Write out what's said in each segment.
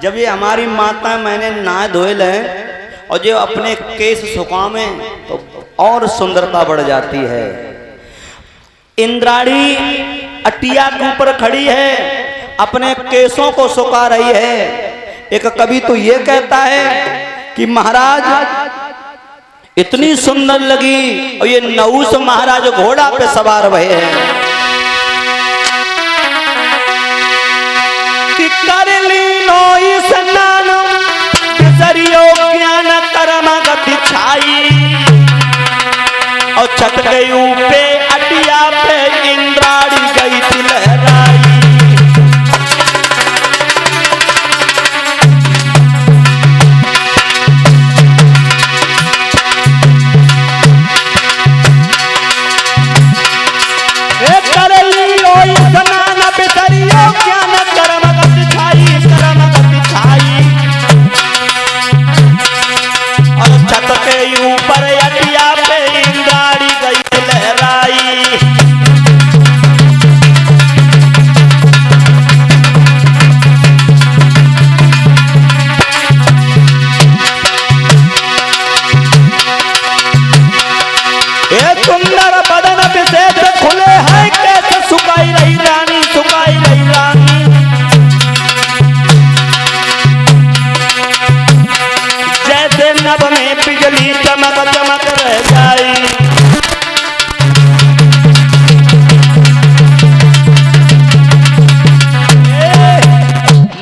जब ये हमारी माता मैंने नहा धोए ले और जो अपने केस सुखावे तो और सुंदरता बढ़ जाती है। इंद्राणी अटिया के ऊपर खड़ी है, अपने केसों को सुखा रही है। एक कवि तो ये कहता है कि महाराज इतनी सुंदर लगी और ये नहुस महाराज घोड़ा पे सवार भये हैं कि कर लीनो स्नान बिसरियो ज्ञान कर्म गति छाई और छत गई पे अटिया पे इंद्राणी गई थी लहराई।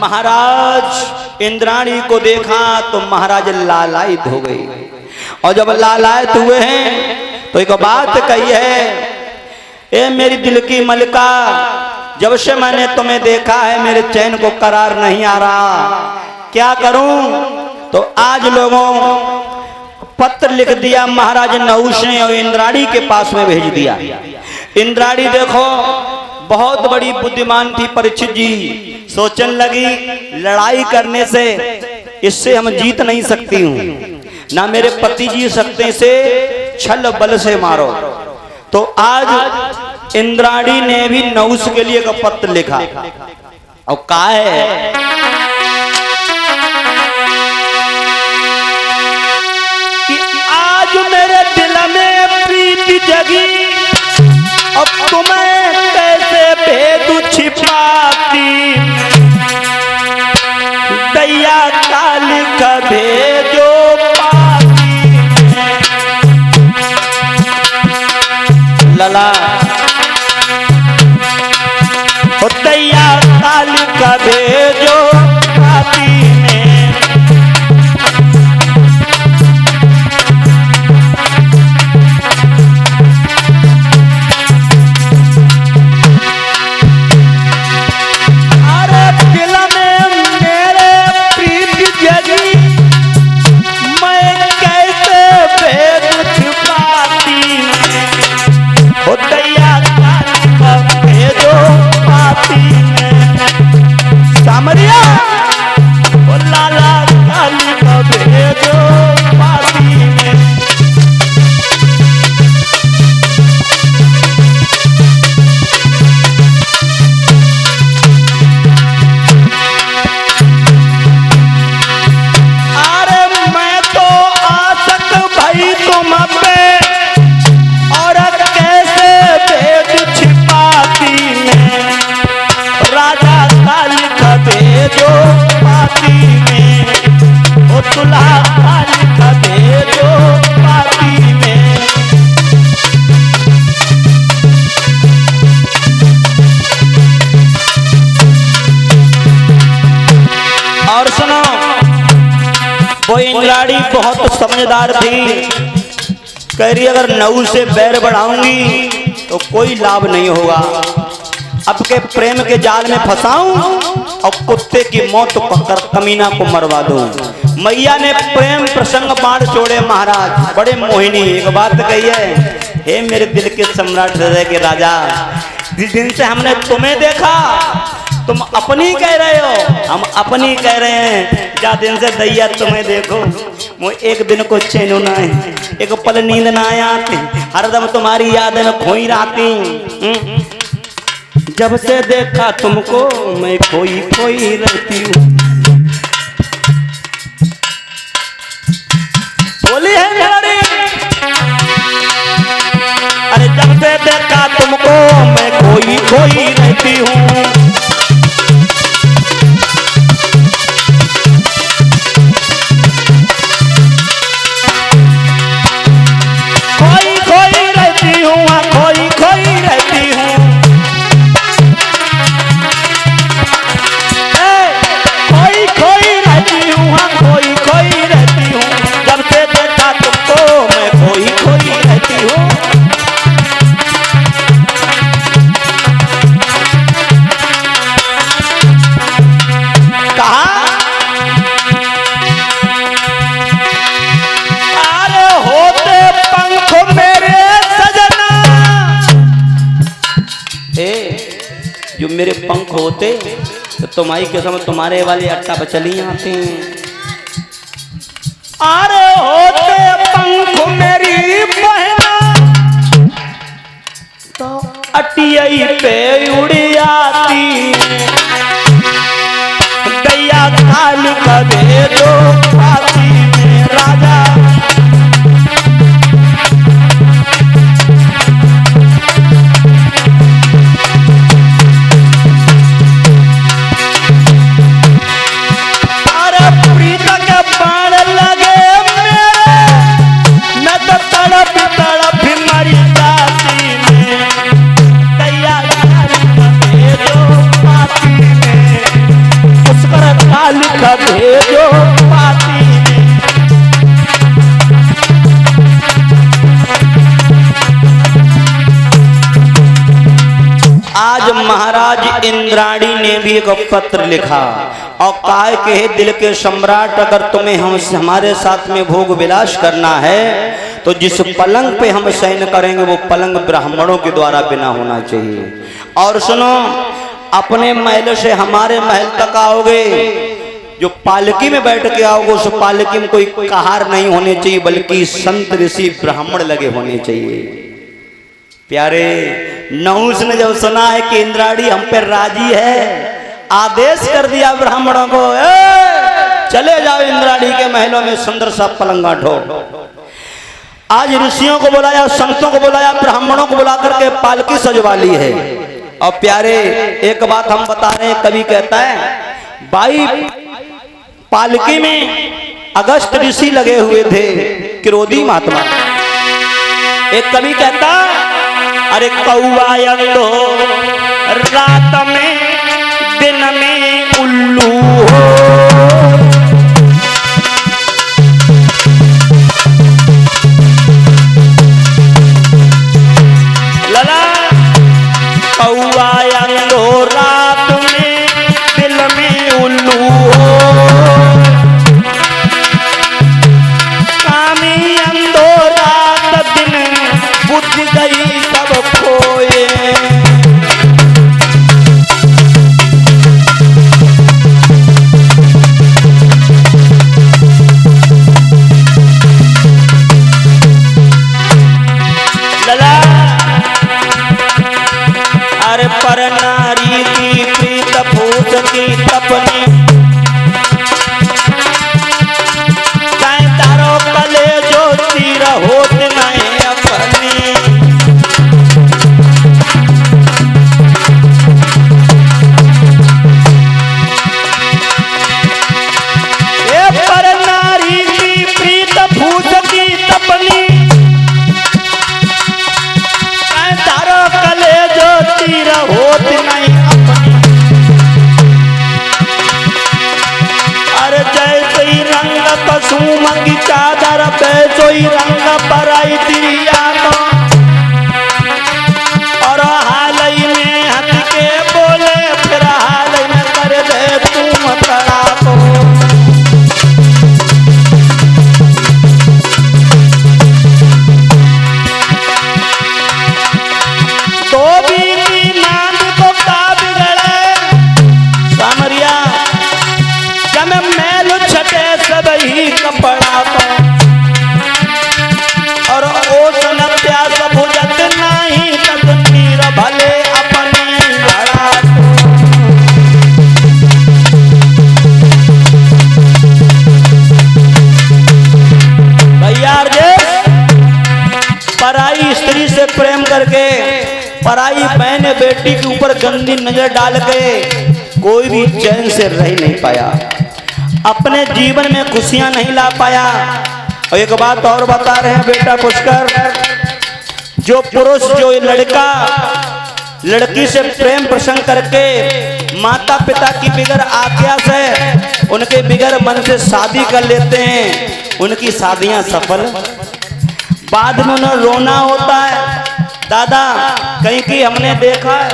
महाराज इंद्राणी को देखा तो महाराज लालायित हो गई और जब लालायित हुए हैं तो एक बात कही है, ए मेरी दिल की मलिका, जब से मैंने तुम्हें देखा है मेरे चैन को करार नहीं आ रहा, क्या करूं? तो आज लोगों पत्र लिख दिया महाराज नहुस ने और इंद्राणी के पास में भेज दिया। इंद्राणी देखो बहुत बड़ी बुद्धिमान थी, परीक्षित जी सोचने लगी लड़ाई करने से इससे हम जीत नहीं सकती हूँ, ना मेरे पति जी सकते, इसे छल बल से मारो। तो आज इंद्राणी ने भी नहुस के लिए एक पत्र लिखा और कहा है कि आज मेरे दिल में प्रीति जगी अब तुम्हें कैसे भेद छिपाती, दैया काल का भेजो पाती। लला ओ दैया काल का भेजो पाती में वो इंद्राणी बहुत समझदार थी, कह रही अगर नहुस से बैर बढ़ाऊंगी तो कोई लाभ नहीं होगा, अब के प्रेम के जाल में फंसाऊं और कुत्ते की मौत पकड़ कमीना को मरवा दूं। मैया ने प्रेम प्रसंग बाढ़ छोड़े महाराज, बड़े मोहिनी एक बात कही है, हे मेरे दिल के सम्राट हृदय के राजा, जिस दिन से हमने तुम्हें देखा तुम अपनी कह रहे हो, हम अपनी कह रहे हैं, जा दिन से दैया तुम्हें देखो वो एक दिन को चैन ना है, एक पल नींद ना आती, हरदम तुम्हारी याद में खोई रहती, जब से देखा तुमको मैं खोई खोई रहती हूँ। मेरे पंख होते तो तुम्हारी कसम तुम्हारे वाले अट्टा पर चली आते। अरे होते पंख मेरी बहना तो अटियाई पे उड़ी आती। दैया काल कभी दो पाती में राजा भेजो पाती में। आज महाराज इंद्राणी ने भी एक पत्र लिखा और कहा कि हे दिल के सम्राट, अगर तुम्हें हमारे साथ में भोग विलास करना है तो जिस पलंग पे हम शयन करेंगे वो पलंग ब्राह्मणों के द्वारा बिना होना चाहिए। और सुनो, अपने महल से हमारे महल तक आओगे, जो पालकी में बैठ के आओगे उस पालकी में कोई कहार नहीं होने चाहिए, बल्कि संत ऋषि ब्राह्मण लगे होने चाहिए। प्यारे, नहुस ने जब सुना है कि इंद्राणी हम पे राजी है, आदेश कर दिया ब्राह्मणों को, चले जाओ इंद्राणी के महलों में सुंदर सा पलंगा ढो। आज ऋषियों को बुलाया, संतों को बुलाया, ब्राह्मणों को बुला करके पालकी सजवा ली है। और प्यारे, एक बात हम बता रहे हैं, कवि कहता है भाई पालकी में अगस्त ऋषि लगे हुए थे, क्रोधी महात्मा। एक कवि कहता, अरे कौआ यंदो रात में दिन में उल्लू हो, लला कौआ यंदो रात में दिल में उल्लू हो, कामी अंधो रात दिन बुद्धि गई सब खोए। लला अरे पर नारी की प्रीत फूट की तपनी, चाहे तारो कले जो तीर होत नहीं अपनी। ये पर नारी की प्रीत फूट की तपनी, चाहे तारो कले जो तीर होत नहीं अपनी। अरे जैसे ही रंग कसूम की चादर वैसो ही रंग बराई तिरिया तो, और हाल ही में हंस के बोले फिर हाल में कर दे तुम तड़ा को। तो भी नाम को का बिगड़े सामरिया, जब मैल छटे सब ही कपड़ा को, और ओसन प्यास बुझत नहीं तकदीर भले अपनी घड़ा को। भैया पराई स्त्री से प्रेम करके, पराई बहन बेटी के ऊपर गंदी नजर डाल के कोई भी चैन से रह नहीं पाया, अपने जीवन में खुशियां नहीं ला पाया। और एक बात और बता रहे हैं बेटा पुष्कर, जो पुरुष, जो लड़का लड़की से प्रेम प्रसंग करके माता पिता की बिगर आज्ञा से, उनके बिगर मन से शादी कर लेते हैं, उनकी शादियां सफल, बाद में उन्हें रोना होता है। दादा, कहीं की हमने देखा है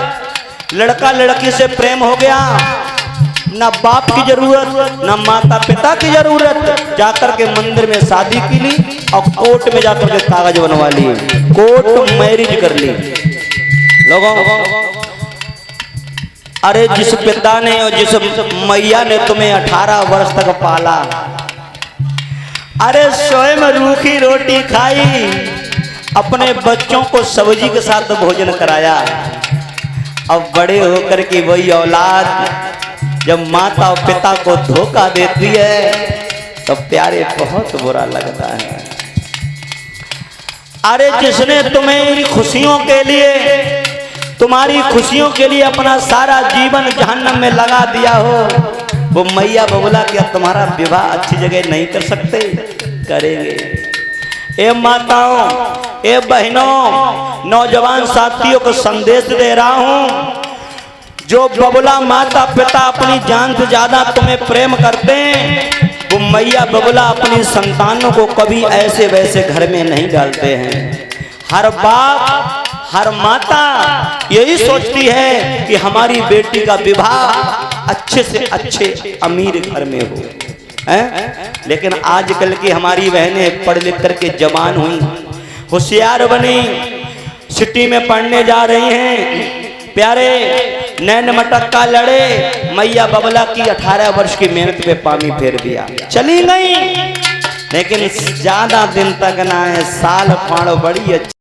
लड़का लड़की से प्रेम हो गया, ना बाप की जरूरत ना माता पिता की जरूरत, जाकर के मंदिर में शादी की ली और कोर्ट में जाकर के कागज बनवा लिए, कोर्ट मैरिज कर ली। लोगों अरे जिस पिता ने और जिस मैया ने तुम्हें 18 वर्ष तक पाला, अरे स्वयं रूखी रोटी खाई, अपने बच्चों को सब्जी के साथ भोजन कराया। अब बड़े होकर की वही औलाद जब माता और पिता को धोखा देती है तो प्यारे बहुत बुरा लगता है। अरे जिसने तुम्हें खुशियों के लिए, तुम्हारी खुशियों के लिए अपना सारा जीवन जहन्नम में लगा दिया हो, वो मैया बबुला क्या तुम्हारा विवाह अच्छी जगह नहीं कर सकते? करेंगे। ए माताओं, ए बहनों, नौजवान साथियों को संदेश दे रहा हूं, जो बबुला माता पिता अपनी जान से ज्यादा तुम्हें प्रेम करते हैं, वो मैया बबुला अपनी संतानों को कभी ऐसे वैसे घर में नहीं डालते हैं। हर बाप, हर माता यही सोचती है कि हमारी बेटी का विवाह अच्छे से अच्छे अमीर घर में हो, हैं? लेकिन आजकल की हमारी बहनें पढ़ लिख करके जवान हुई, होशियार बनी, सिटी में पढ़ने जा रही हैं, प्यारे नैन मटक्का लड़े, मैया बबला की 18 वर्ष की मेहनत पे पानी फेर दिया, चली गई। लेकिन ज्यादा दिन तक ना है, साल फाड़ बड़ी अच्छी